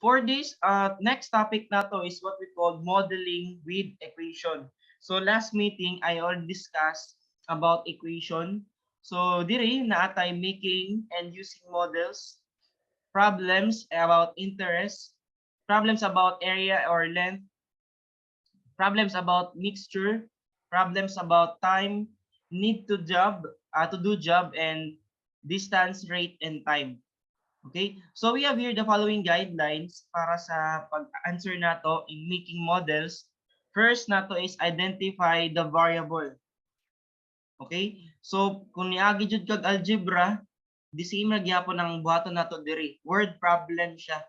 For this next topic na to is what we call modeling with equation. So last meeting I already discussed about equation. So diri na atay making and using models, problems about interest, problems about area or length, problems about mixture, problems about time, need to do job, and distance, rate, and time. Okay? So we have here the following guidelines para sa pag-answer nato in making models. First nato is identify the variable. Okay? So kung niagi jud kag algebra, the same ra gyapon ang buhaton nato diri. Word problem siya.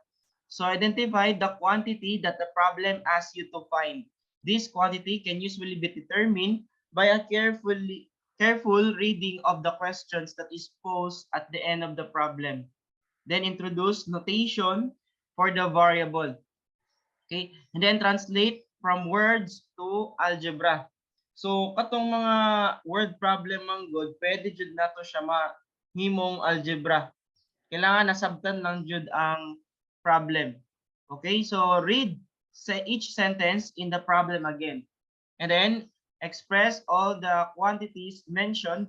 So identify the quantity that the problem asks you to find. This quantity can usually be determined by a careful reading of the questions that is posed at the end of the problem. Then introduce notation for the variable. Okay? And then translate from words to algebra. So katong mga word problem man good, pwede jud nato siya mahimong algebra. Kailangan nasabtan lang jud ang problem. Okay? So read each sentence in the problem again. And then express all the quantities mentioned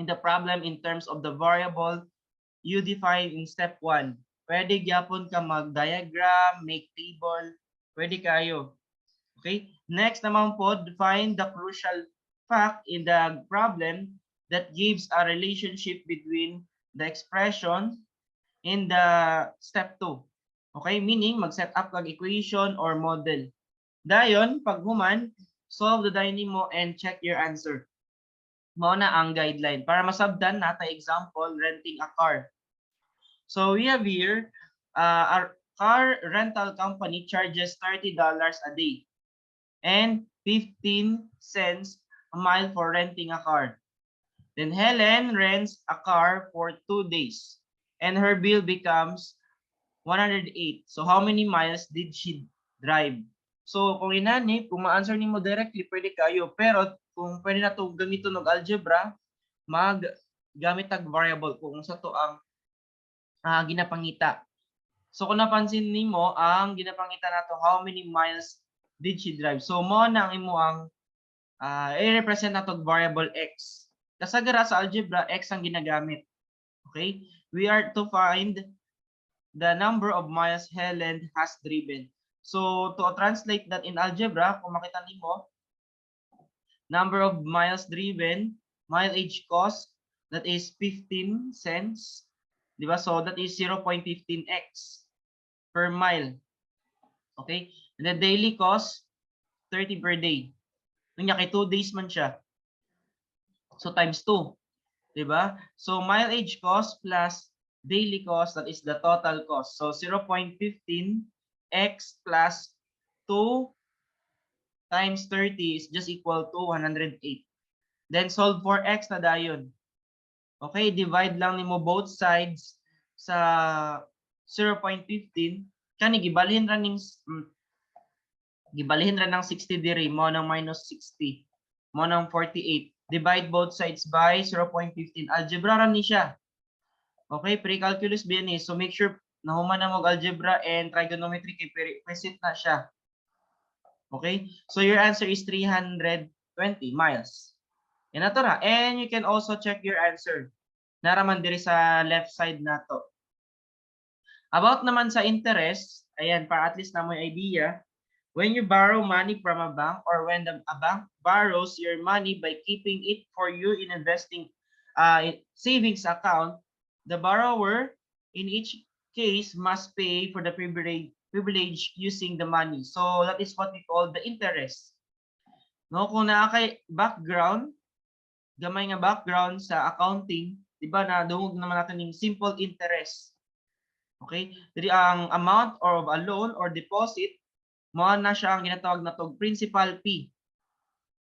in the problem in terms of the variable you define in step 1. Pwede gyapon ka mag-diagram, make table, pwede kayo. Okay? Next naman po, define the crucial fact in the problem that gives a relationship between the expression in the step 2. Okay? Meaning, mag-set up kag equation or model. Dayon, pag human, solve the dynamo and check your answer. Mao na ang guideline. Para masabdan nata example, renting a car. So we have here, our car rental company charges $30 a day and 15 cents a mile for renting a car. Then Helen rents a car for 2 days and her bill becomes 108. So how many miles did she drive? So kung inani, kung ma-answer nimo directly, pwede kayo. Pero kung pwede na to gamiton og algebra, mag gamit tag variable kung sa to ang ginapangita. So kung napansin nimo, ang ginapangita nato how many miles did she drive. So mo na ang imo ang i-represent nato variable x. Kasagara sa algebra, x ang ginagamit. Okay? We are to find the number of miles Helen has driven. So to translate that in algebra, kung makita nimo, number of miles driven, mileage cost, that is 15 cents. Di ba? So that is 0.15x per mile. Okay? And the daily cost, 30 per day. Kunya kay 2 days man siya. So times 2. Diba? So mileage cost plus daily cost, that is the total cost. So 0.15x plus 2 times 30 is just equal to 108. Then solve for x na dayon. Okay, divide lang nimo both sides sa 0.15. Kani gibalhin ra ning gibalihin ra ng 60 diri mo ng minus 60 mo ng 48. Divide both sides by 0.15. Algebra ra ni siya. Okay, pre-calculus ba yan eh. So make sure nahuman na mo algebra and trigonometry kay preset na siya. Okay, so your answer is 320 miles. Yan na to ra. And you can also check your answer. Naraman diri sa left side na to. About naman sa interest, ayan, para at least na mo idea, when you borrow money from a bank or when a bank borrows your money by keeping it for you in investing savings account, the borrower in each case must pay for the privilege using the money. So that is what we call the interest. No, kung naa kay background, gamay nga background sa accounting, di ba na dungog naman natin yung simple interest. Okay? Dili ang amount or of a loan or deposit, mo na siya ang ginatawag na tog principal P.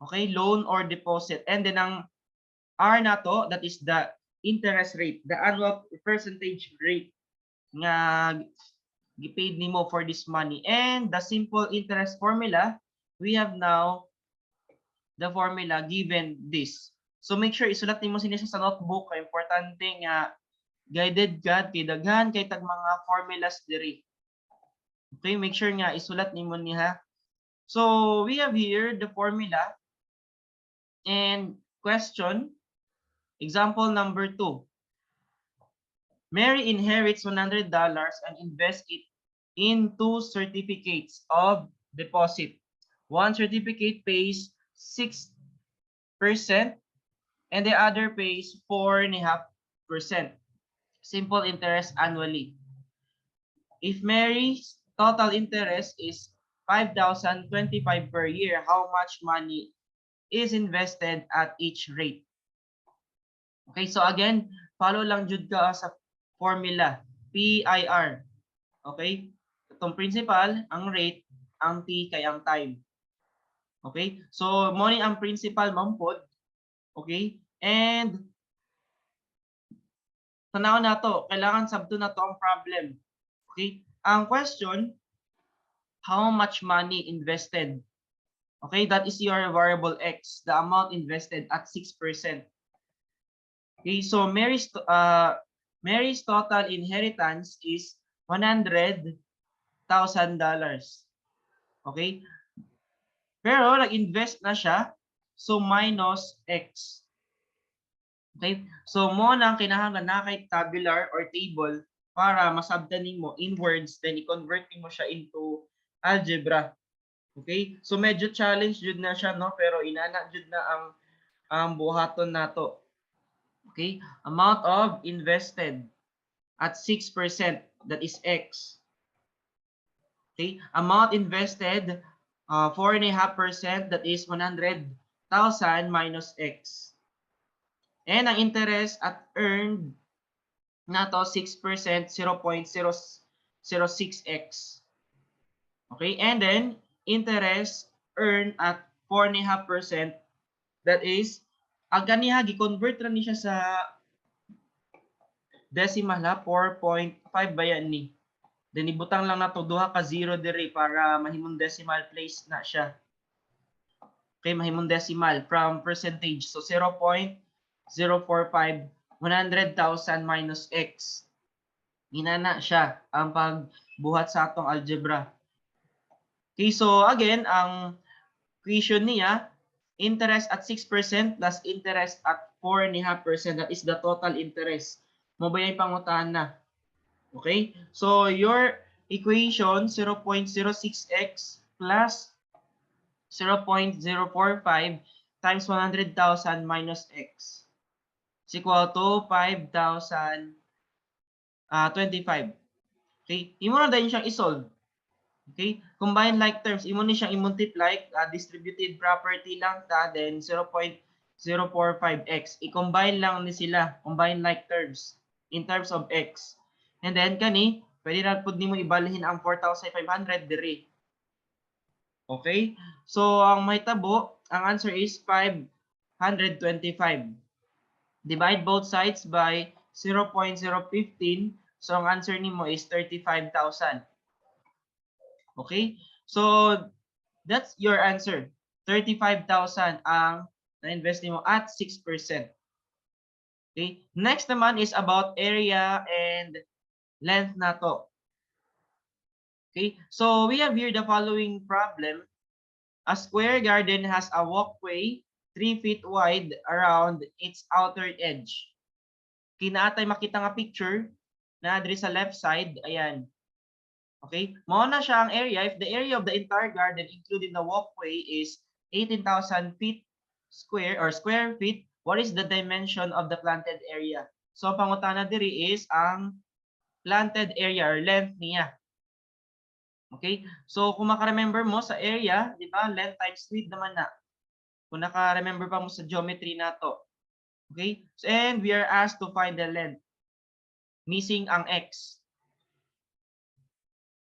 Okay? Loan or deposit. And then ang R na to, that is the interest rate, the annual percentage rate nga gipaid nimo for this money. And the simple interest formula, we have now the formula given this. So make sure isulat nimo sini sa notebook, kay importante nga guided ka kay daghan kay tag mga formulas diri. Okay, make sure nga isulat nimo niya. So we have here the formula and question. Example number 2. Mary inherits $100 and invests it in 2 certificates of deposit. One certificate pays 6% and the other pays 4.5%. Simple interest annually. If Mary's total interest is 5,025 per year, how much money is invested at each rate? Okay, so again, follow lang jud ka sa formula, PIR. Okay? Itong principal, ang rate, ang T kay ang time. Okay? So, mo ni ang principal mampod. Okay? And tanaw na to, kailangan sabto na to ang problem. Okay? Ang question, how much money invested? Okay, that is your variable X, the amount invested at 6%. Okay, so Mary's total inheritance is $100,000. Okay? Pero nag-invest na siya, so minus X. Okay? So mo nang kinahanglan na kay tabular or table para masabtan nimo in words, then i-convert mo siya into algebra. Okay? So medyo challenge jud na siya, no? Pero inana jud na ang buhaton nato. Okay? Amount of invested at 6%, that is X. Okay? Amount invested 4.5%, that is 100,000 minus X. And ang interest at earned na to 6%, 0.006x. Okay? And then interest earned at 4.5%, that is aga niya gi-convert ra ni siya sa decimal ha, 4.5 ba yan ni. Then ibutang lang nato duha ka zero diri para mahimong decimal place na siya. Okay, mahimong decimal from percentage. So 0.045, 100,000 minus x. Inana siya ang pagbuhat sa atong algebra. Okay, so again, ang equation niya, interest at 6% plus interest at 4.5%, that is the total interest. Mo ba yung pangutahan na? Okay, so your equation 0.06x plus 0.045 times 100,000 minus x is equal to 5,025. Okay, imo na din siyang isolve. Okay, combine like terms, imo ni siyang i-multiply, distributive property lang ta, then 0.045x. I-combine lang ni sila, combine like terms in terms of x. And then kani, pwede na pud nimo ibalhin ang 4,500 diri. Okay? So ang mahitabo, ang answer is 525. Divide both sides by 0.015. So ang answer nimo is 35,000. Okay? So that's your answer. 35,000 ang na-invest nimo at 6%. Okay? Next naman is about area and length na to. Okay? So we have here the following problem. A square garden has a walkway 3 feet wide around its outer edge. Kinaatay makita nga picture na diri sa left side, ayan. Okay? Mao na siya ang area. If the area of the entire garden including the walkway is 18,000 feet square or square feet, what is the dimension of the planted area? So pangutana diri is ang planted area or length niya. Okay? So kung maka-remember mo sa area, di ba? Length times width naman na. Kung naka-remember pa mo sa geometry na to. Okay? So, and we are asked to find the length. Missing ang x.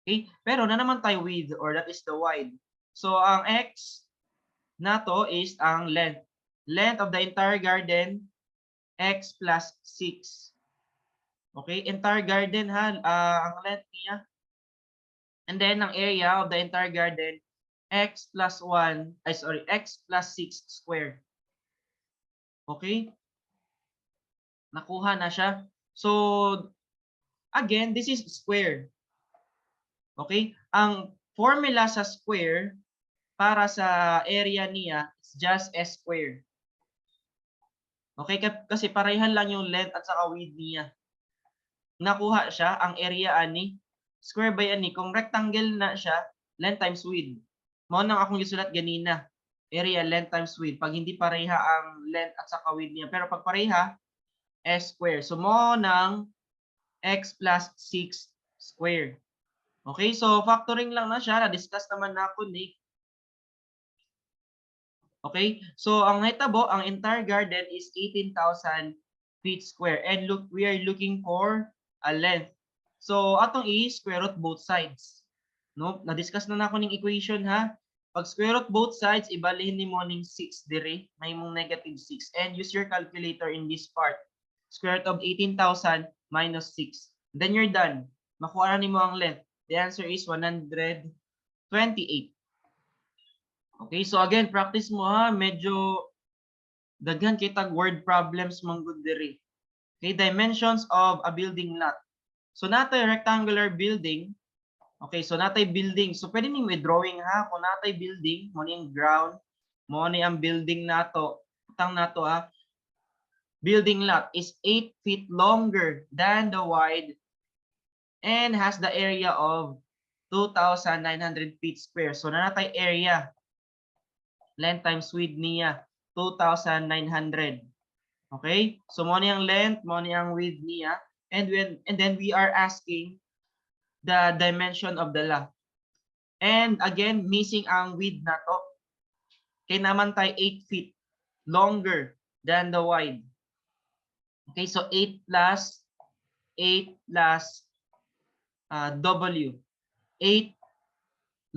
Okay? Pero na naman tayo width or that is the wide. So ang x na to is ang length. Length of the entire garden, x plus 6. Okay? Entire garden ha, ang length niya. And then ang area of the entire garden, x plus 6 square. Okay? Nakuha na siya. So, again, this is square. Okay? Ang formula sa square para sa area niya is just S square. Okay? Kasi parehan lang yung length at saka width niya. Nakuha siya, ang area ani, square by ani. Kung rectangle na siya, length times width. Mao nang akong gisulat ganina. Area, length times width. Pag hindi pareha ang length at saka width niya. Pero pag pareha, S square. So, mo ng x plus 6 square. Okay, so factoring lang na siya. Na-discuss naman na ako ni. Okay, so ang hitabo, ang entire garden is 18,000 feet square. And look, we are looking for a length. So, atong i-square root both sides. No? Na-discuss na ako ng equation ha. Pag square root both sides, ibalihin ni mo ning 6 dire, may mong negative 6. And use your calculator in this part. Square root of 18,000 minus 6. Then you're done. Makuha na ni mo ang length. The answer is 128. Okay, so again, practice mo ha. Medyo daghan kitag word problems mong good diri. Okay, dimensions of a building lot. So natay rectangular building. Okay, so natay building. So pwede nimo i-drawing ha. Kung natay building, mo ni ground, mo ni ang building nato. Utang nato ha. Building lot is 8 feet longer than the wide and has the area of 2,900 feet square. So natay area, length times width niya, 2,900. Okay? So mo ni ang length, mo ni ang width niya, and then we are asking the dimension of the lot. And again, missing ang width na to. Kaya naman tayo 8 feet longer than the wide. Okay, so 8 plus W. 8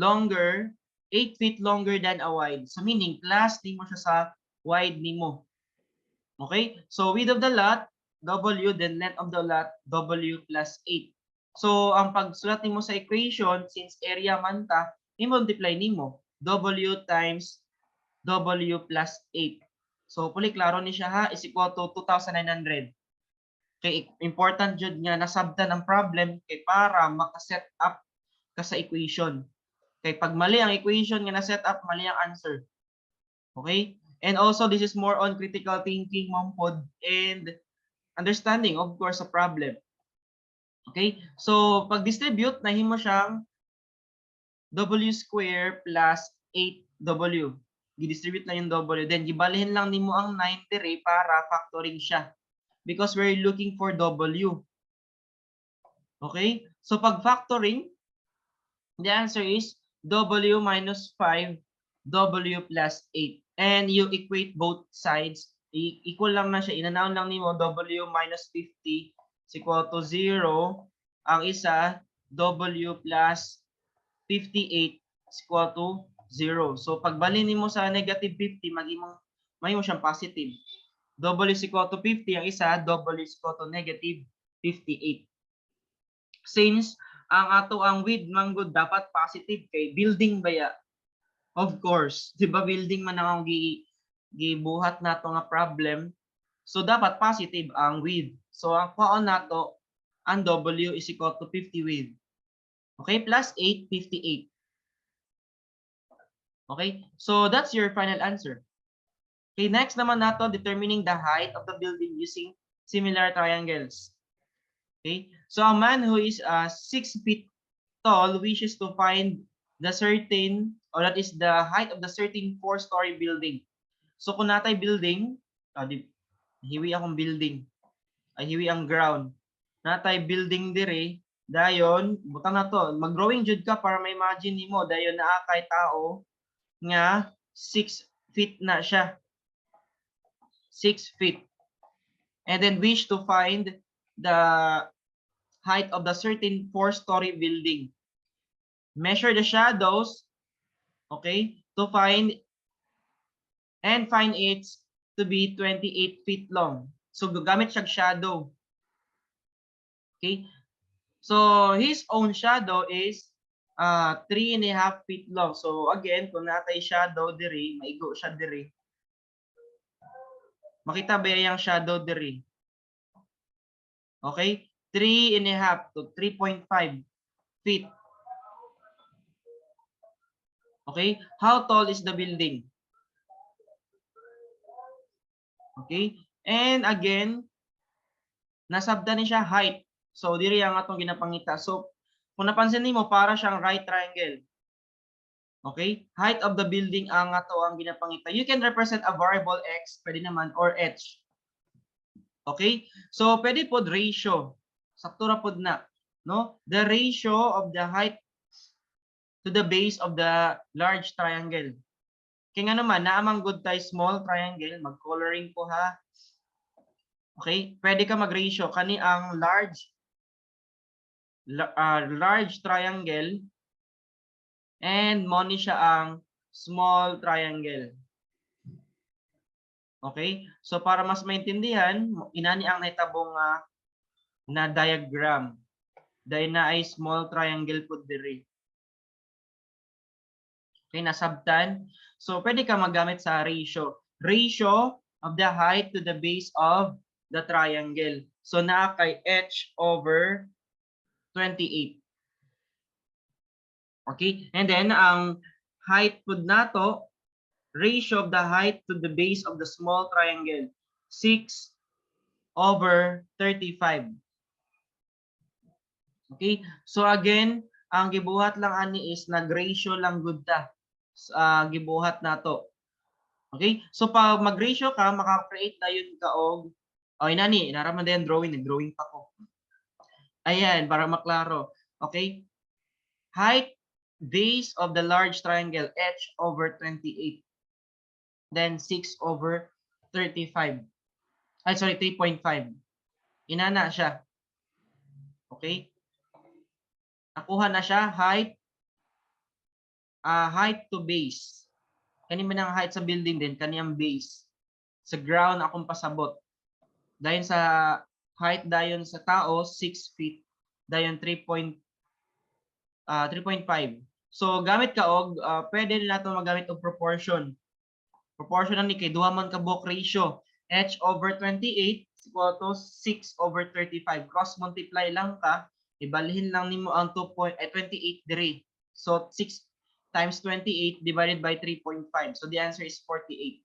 longer, 8 feet longer than a wide. So meaning, plus di mo siya sa wide ni mo. Okay, so width of the lot, W, then length of the lot, W plus 8. So, ang pagsulat nimo sa equation, since area man ta, i-multiply nimo W times W plus 8. So, puli klaro ni siya ha, is equal to 2,900. Kay important jud nga nasabtan ang problem kay para maka-set up ka sa equation. Kay pag mali ang equation nga na-set up, mali ang answer. Okay? And also, this is more on critical thinking, Mompod, and understanding, of course, a problem. Okay? So, pag-distribute, nahimo siyang W square plus 8W. Gi-distribute na yung W. Then, gibalihin lang nimo ang 9 dire para factoring siya. Because we're looking for W. Okay? So, pag factoring, the answer is W minus 5, W plus 8. And you equate both sides. Equal lang na siya. Inanaon lang nimo W minus 50 is equal to 0. Ang isa, W plus 58 is equal to 0. So, pagbalin nimo sa negative 50, may mo siyang positive. W is equal to 50. Ang isa, W is equal to negative 58. Since ang ato ang width manggod dapat positive kay building baya. Of course, di ba building man ang gibuhat nato nga problem. So dapat positive ang width. So ang kwaon nato ang W is equal to 50 width. Okay, plus 8, 58. Okay, so that's your final answer. Okay, next naman nato determining the height of the building using similar triangles. Okay, so a man who is 6 feet tall wishes to find the certain, or that is the height of the certain 4-story building. So kung natay building, hiwi akong building, hiwi ang ground. Natay building dire, dayon, butang na to, mag-drawing jud ka para ma-imagine nimo dayon naa kay tao nga 6 feet na siya. 6 feet. And then wish to find the height of the certain 4-story building. Measure the shadows, okay, to find it to be 28 feet long. So gagamit siya shadow. Okay? So his own shadow is 3.5 feet long. So again, kung natay shadow diri, maigo siya diri. Makita ba yung shadow diri? Okay? 3.5 to 3.5 feet. Okay? How tall is the building? Okay? And again, nasabdan ni siya height. So diri ang atong ginapangita. So kung napansin nimo para siyang right triangle. Okay? Height of the building ang ato ang ginapangita. You can represent a variable x, pwede naman, or h. Okay? So pwede pod ratio. Sakto ra pod na, no? The ratio of the height to the base of the large triangle. Kaya nga naman, naamang good tayo small triangle, mag-coloring po ha. Okay? Pwede ka mag-ratio. Kani ang large triangle and mo ni siya ang small triangle. Okay? So para mas maintindihan, inani ang naitabong na diagram. Dahil na ay small triangle po diri. Okay, nasabtan. So pwede ka magamit sa ratio. Ratio of the height to the base of the triangle. So naa kay h over 28. Okay? And then ang height pud nato, ratio of the height to the base of the small triangle, 6 over 35. Okay? So again, ang gibuhat lang ani is nag-ratio lang gud ta. Gibuhat nato. Okay? So pag mag-ratio ka, maka-create dayon ka og inani, naraman din drawing, nag-drawing pa ko. Ayan, para maklaro. Okay? Height base of the large triangle, h over 28. Then 6 over 35. Ay, sorry, 3.5. Inana siya. Okay? Nakuha na siya, height to base. Kani man ang height sa building din, kaniyang base. Sa ground akong pasabot. Dayon sa height dayon sa tao, 6 feet. Dayon 3.5. So gamit ka og pwede na nato magamit og proportion. Proportion ni kay duha man ka buok ratio. H over 28 is equal to 6 over 35. Cross multiply lang ka, ibalhin lang nimo ang 28 diri. So 6 times 28 divided by 3.5. So the answer is 48.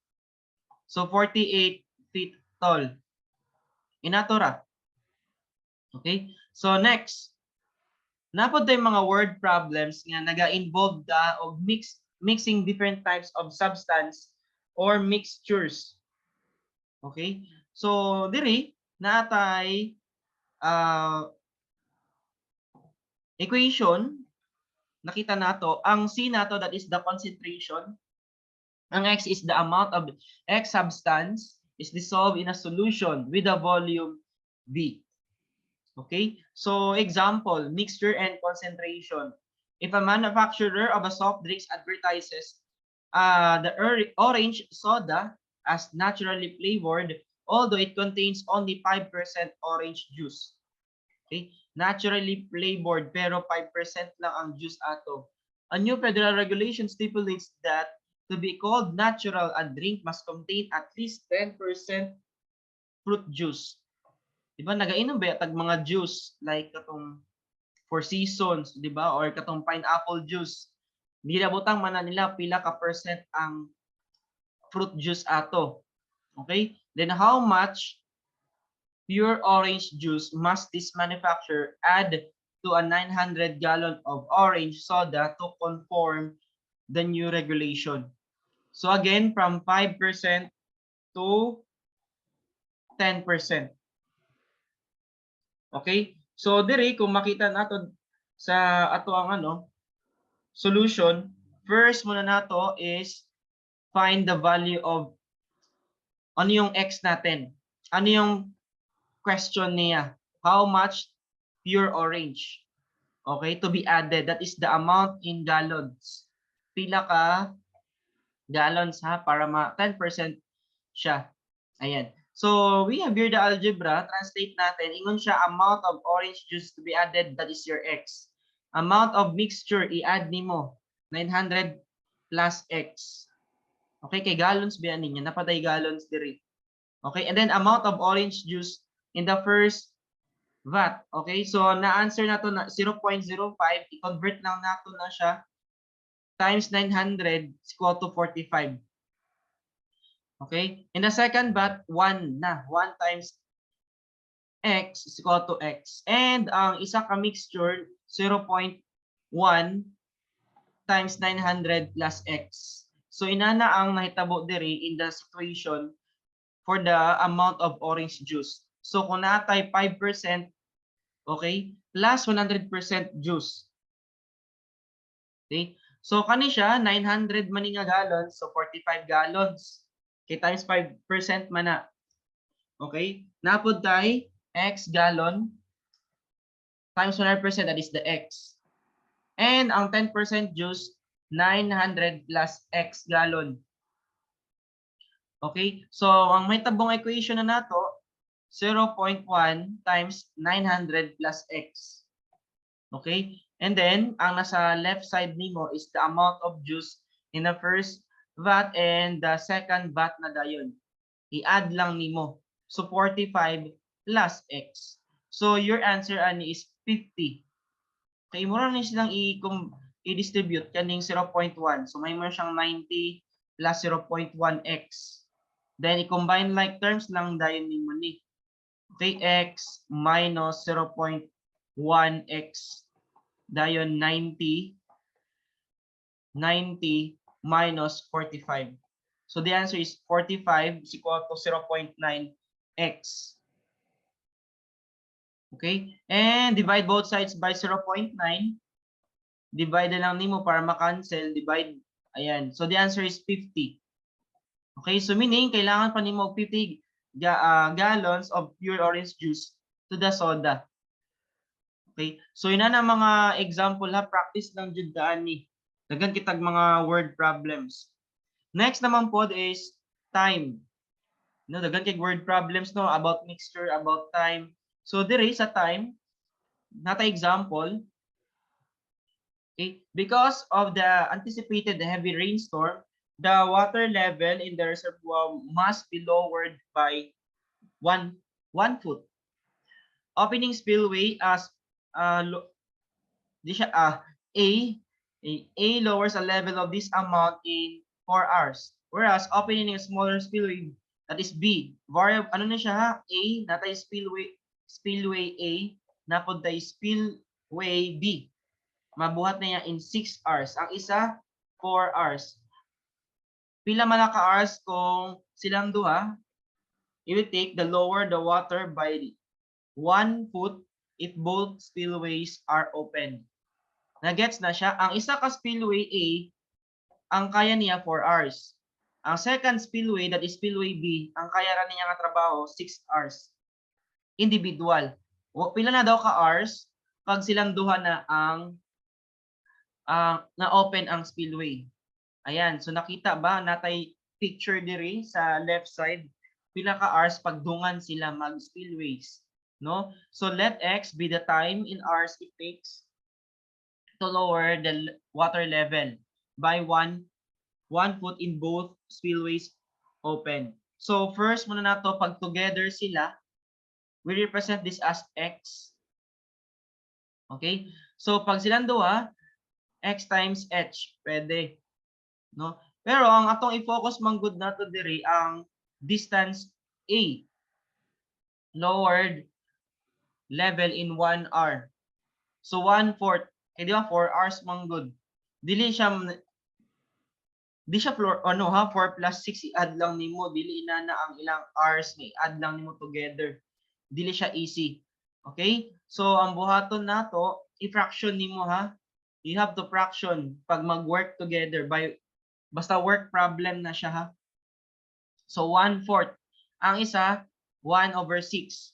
So 48 feet tall. Inato ra. Okay? So next, napod tay mga word problems nga naga-involve da og mixing different types of substance or mixtures. Okay? So diri naatay equation, nakita nato ang C nato, that is the concentration. Ang X is the amount of X substance is dissolved in a solution with a volume V. Okay? So example, mixture and concentration. If a manufacturer of a soft drinks advertises the orange soda as naturally flavored, although it contains only 5% orange juice. Okay? Naturally flavored pero 5% lang ang juice ato. A new federal regulation stipulates that to be called natural, a drink must contain at least 10% fruit juice. Diba nagainom ba tag mga juice like katong Four Seasons, di ba? Or katong pineapple juice. Di na butang man nila pila ka percent ang fruit juice ato. Okay? Then how much pure orange juice must this manufacturer add to a 900 gallon of orange soda to conform the new regulation? So again, from 5% to 10%. Okay? So diri kung makita nato sa ato ang solution, first muna nato is find the value of ano yung x natin. Ano yung question niya? How much pure orange? Okay, to be added, that is the amount in gallons. Pila ka gallons ha para 10% siya. Ayan. So, we have here the algebra. Translate natin. Ingon siya, amount of orange juice to be added, that is your x. Amount of mixture, i-add nimo. 900 plus x. Okay, kay gallons ba ninyo? Napatay gallons diri. Okay, and then amount of orange juice in the first vat. Okay, so na-answer na to na 0.05. I-convert lang nato na siya times 900 is equal to 45. Okay? In the second bat, 1 na. 1 times x is equal to x. And ang isa ka mixture, 0.1 times 900 plus x. So inana ang nahitabo diri in the situation for the amount of orange juice. So kung natay 5%, okay, plus 100% juice. Okay? So kani siya 900 man nga gallons, so 45 gallons. Okay, times 5% man na. Okay? Napod tay x gallon times 100%, that is the x. And ang 10% juice, 900 plus x gallon. Okay? So, ang may tabong equation na nato, 0.1 times 900 plus x. Okay? And then, ang nasa left side nimo is the amount of juice in the first vat and the second vat na dayon. I-add lang nimo. So, 45 plus x. So, your answer ani is 50. Kaya mo rin silang i-distribute kaning 0.1. So, may mo siyang 90 plus 0.1x. Then, i-combine like terms lang dayon ni mo ni. Okay, x minus 0.1x. Dayon 90 minus 45. So, the answer is 45 is equal to 0.9x. Okay? And divide both sides by 0.9. Divide lang nimo para ma-cancel. Divide. Ayan. So, the answer is 50. Okay? So, meaning, kailangan pa nimo 50 gallons of pure orange juice to the soda. Okay? So, yun na mga example ha. Practice lang jud daan ni. Dagan kitag mga word problems. Next naman po is time. No, dagan kay word problems no about mixture, about time. So dire sa time, nata example. Okay, because of the anticipated heavy rainstorm, the water level in the reservoir must be lowered by 1 foot. Opening spillway as A lowers the level of this amount in 4 hours. Whereas opening a smaller spillway, that is B. Variable, ano na siya ha? A, natay spillway A, napod tayo spillway B. Mabuhat na niya in 6 hours. Ang isa, 4 hours. Pila man ka hours kung silang duha, you will take the lower the water by 1 foot if both spillways are open. Nagets na siya. Ang isa ka spillway A, ang kaya niya 4 hours. Ang second spillway, that is spillway B, ang kaya ra niya nga trabaho 6 hours. Individual. Pila na daw ka hours pag silang duha na ang na-open ang spillway. Ayan, so nakita ba natay picture diri sa left side pila ka hours pag dungan sila mag-spillways, no? So let x be the time in hours it takes to lower the water level by 1 foot in both spillways open. So first muna nato pag together sila, we represent this as x. Okay? So pag silang duha, x times h, pwede. No? Pero ang atong i-focus man gud nato diri ang distance A. Lowered level in 1 hour. So 1/4. Kaya di ba 4 hours man gud. Di siya floor ano ha 4 plus 6 i-add lang nimo, dili na ang ilang hours ni add lang nimo together. Dili siya easy. Okay? So ang buhaton nato, i-fraction nimo ha. You have to fraction pag mag-work together by basta work problem na siya ha. So 1/4. Ang isa 1/6.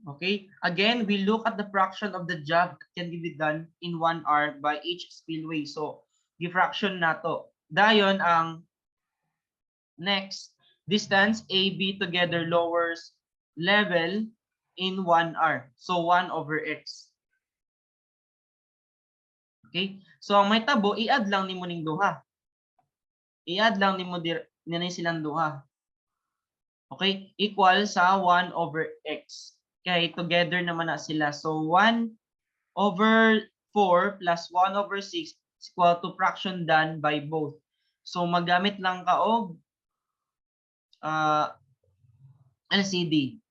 Okay? Again, we look at the fraction of the job that can be done in 1 hour by each spillway. So, i-fraction nato. Dayon ang next distance AB together lowers level in 1 hour. So, 1/x. Okay? So, ang may tabo, i-add lang nimo ning duha. I-add lang nimo nila silang duha. Okay? Equal sa 1/x. Okay, together naman na sila. So 1/4 plus 1/6 is is equal to fraction done by both. So magamit lang ka og LCD.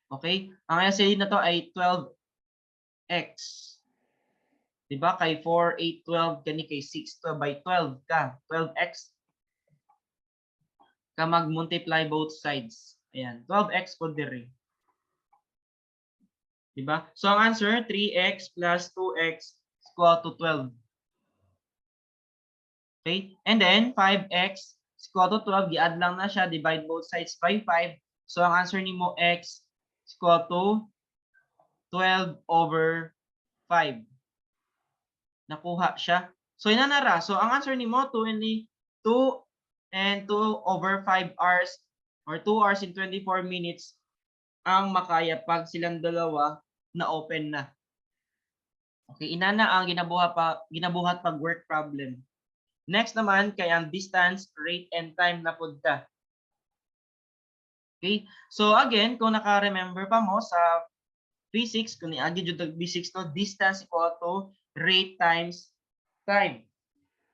Okay? Ang LCD na to ay 12x. Diba? Kay 4, 8, 12, kani kay 6, 12 by 12 ka. 12x ka mag-multiply both sides. Ayan. 12x po dire. Diba? So, ang answer, 3x plus 2x is equal to 12. Okay? And then, 5x is equal to 12. I-add lang na siya. Divide both sides by 5. So, ang answer ni mo, x is equal to 12 over 5. Nakuha siya. So, inanara. So, ang answer ni mo, 2 and 2 over 5 hours or 2 hours and 24 minutes ang makaya pag silang dalawa na open na. Okay, inana ang ginabuhat pag work problem. Next naman kay ang distance, rate, and time na pud ka. Okay? So again, kung naka-remember pa mo sa physics, kung niagi jud og physics to, distance equal to rate times time.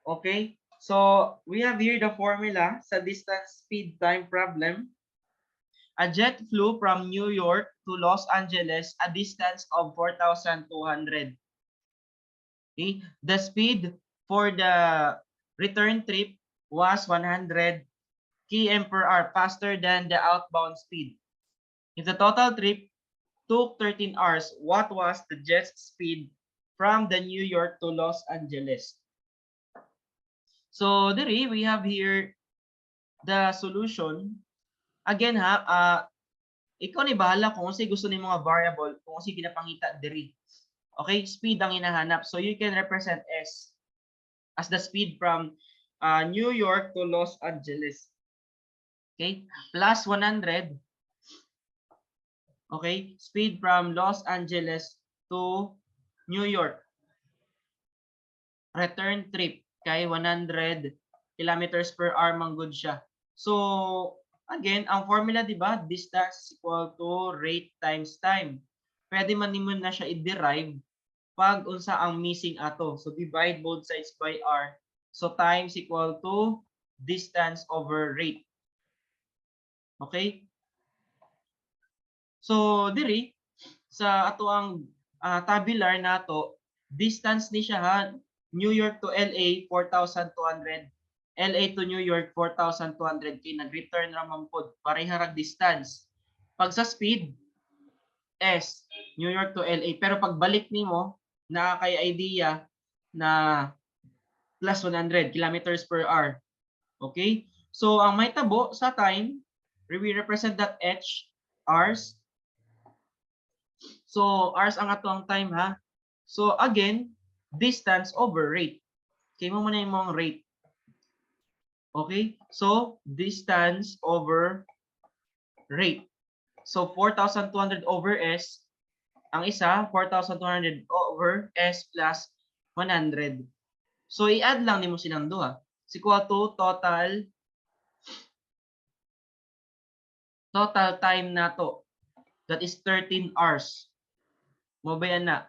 Okay? So we have here the formula sa distance speed time problem. A jet flew from New York to Los Angeles, a distance of 4,200. Okay? The speed for the return trip was 100 km per hour, faster than the outbound speed. If the total trip took 13 hours, what was the jet's speed from the New York to Los Angeles? So, diri, we have here the solution. Again ha, ikaw ni bahala kung kasi gusto ni mga variable, kung kasi pinapangita diri. Okay, speed ang hinahanap. So you can represent S as the speed from New York to Los Angeles. Okay, plus 100. Okay, speed from Los Angeles to New York. Return trip kay 100 kilometers per hour manggod siya. So, again, ang formula, di ba? Distance equal to rate times time. Pwede man nimo na siya i-derive pag unsa ang missing ato. So, divide both sides by r. So, times equal to distance over rate. Okay? So, diri, sa ato ang tabular nato, distance ni siya ha, New York to LA, 4,200. LA to New York, 4,200. Kaya nag-return raman po. Pareha rag distance. Pag sa speed, S, New York to LA. Pero pag balik nimo na kay idea na plus 100 kilometers per hour. Okay? So, ang may tabo sa time, we represent that H, hours. So, hours ang ato ang time ha. So, again, distance over rate. Okay mo muna yung mong rate. Okay? So, distance over rate. So, 4,200 over S. Ang isa, 4,200 over S plus 100. So, i-add lang nimo silang duha. Is equal to total time na to. That is 13 hours. Mo ba yan na?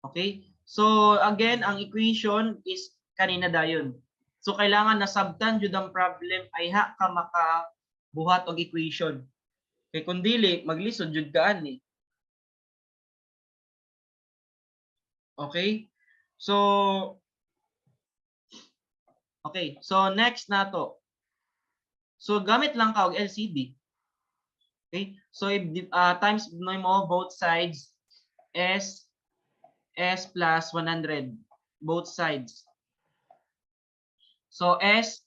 Okay? So, again, ang equation is kanina dayon. So, kailangan na sabtan jud ang problem ay ha ka makabuhat og equation. Kay kung dili, maglisod jud kaan ni. Okay? So, next na to. So, gamit lang ka og LCD. Okay? So, if times mo both sides, S plus 100. Both sides. So, S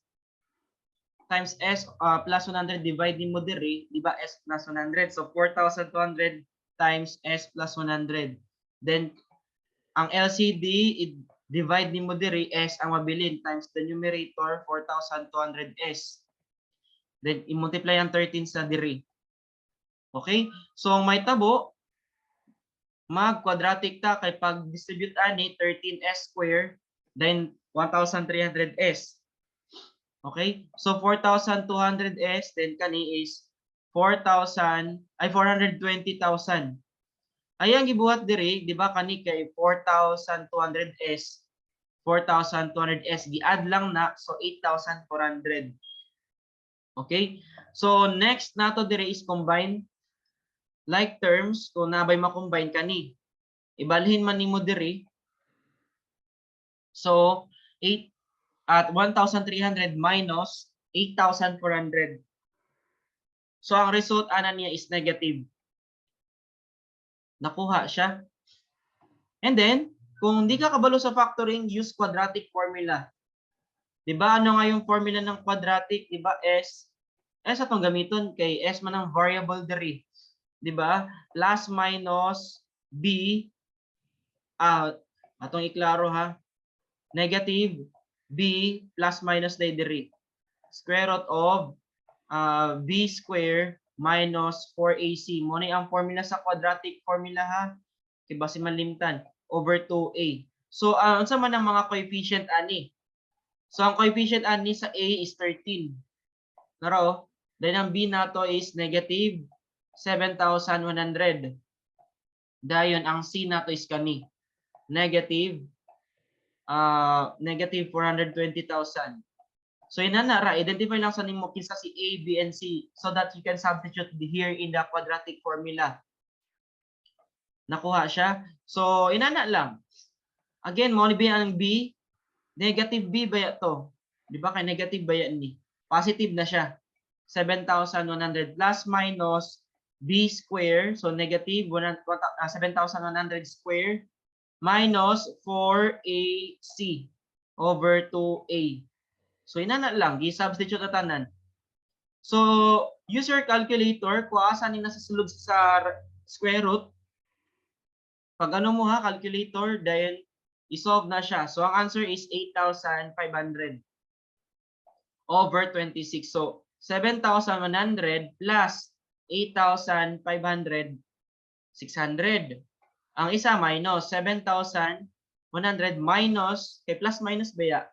times S plus 100 divide mo diri, di ba S plus 100. So 4,200 times S plus 100. Then ang LCD divide mo diri S ang mabilin times the numerator 4,200 S. Then i-multiply ang 13 sa diri. Okay? So ang may tabo mag-quadratic ta kay pag distribute ani 13S square then 1,300S. Okay? So 4,200S then kani is 4,000 ay 420,000. Ay ang gibuhat diri, di ba kani kay 4,200S 4,200 SG. Add lang na, so 8,400. Okay? So next nato dire is combine like terms kung nabay makombine kani. Ibalhin man nimo dire. So 8 at 1,300 minus 8,400. So ang result ana niya is negative. Nakuha siya. And then, kung hindi ka kabalo sa factoring, use quadratic formula. 'Di ba? Ano nga yung formula ng quadratic? 'Di ba? S atong gamiton kay S man ang variable diri. 'Di ba? Plus minus B atong iklaro ha. Negative B plus minus diri. Square root of B square minus 4AC. Mo ni ang formula sa quadratic formula ha. Kay base malimtan over 2A. So unsa man ang mga coefficient ani? So ang coefficient ani sa A is 13. Naro, then ang B nato is negative 7,100. Dayon ang C nato is kani negative 420,000. So inana identify lang sa nimo kinsa si A, B, and C so that you can substitute here in the quadratic formula. Nakuha siya. So inana lang. Again, mo ni ang B, negative B ba to? Di ba kay negative ba yan ni? Positive na siya. 7,100 plus minus B square, so negative 7,100 square minus 4AC over 2A. So inana lang, gi-substitute na tanan. So use your calculator, kuha ni nasa sulod sa square root. Pag ano mo ha, calculator, dahil isolve na siya. So ang answer is 8,500 over 26. So 7,100 plus 8,500, 600. Ang isa minus 7,100 minus, kay plus minus ba ya?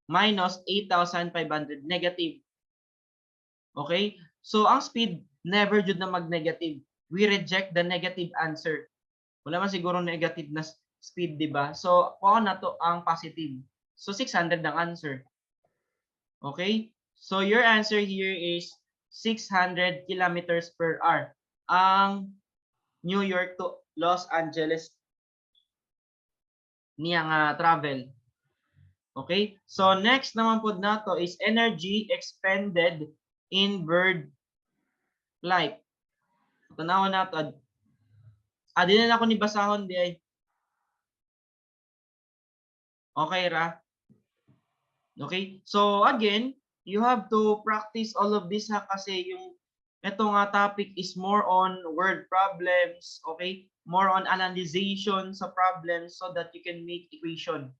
Minus 8,500 negative. Okay? So ang speed never jud na mag-negative. We reject the negative answer. Wala man siguro negative na speed, di ba? So kuha na to ang positive. So 600 ang answer. Okay? So your answer here is 600 kilometers per hour. Ang New York to Los Angeles niyang travel. Okay? So next naman po nato is energy expended in bird flight. Tanawan nato. Di na ako ni basahon di ay. Okay ra? Okay? So again, you have to practice all of this ha kasi yung etong topic is more on word problems, okay? More on analyzation sa problems so that you can make equation.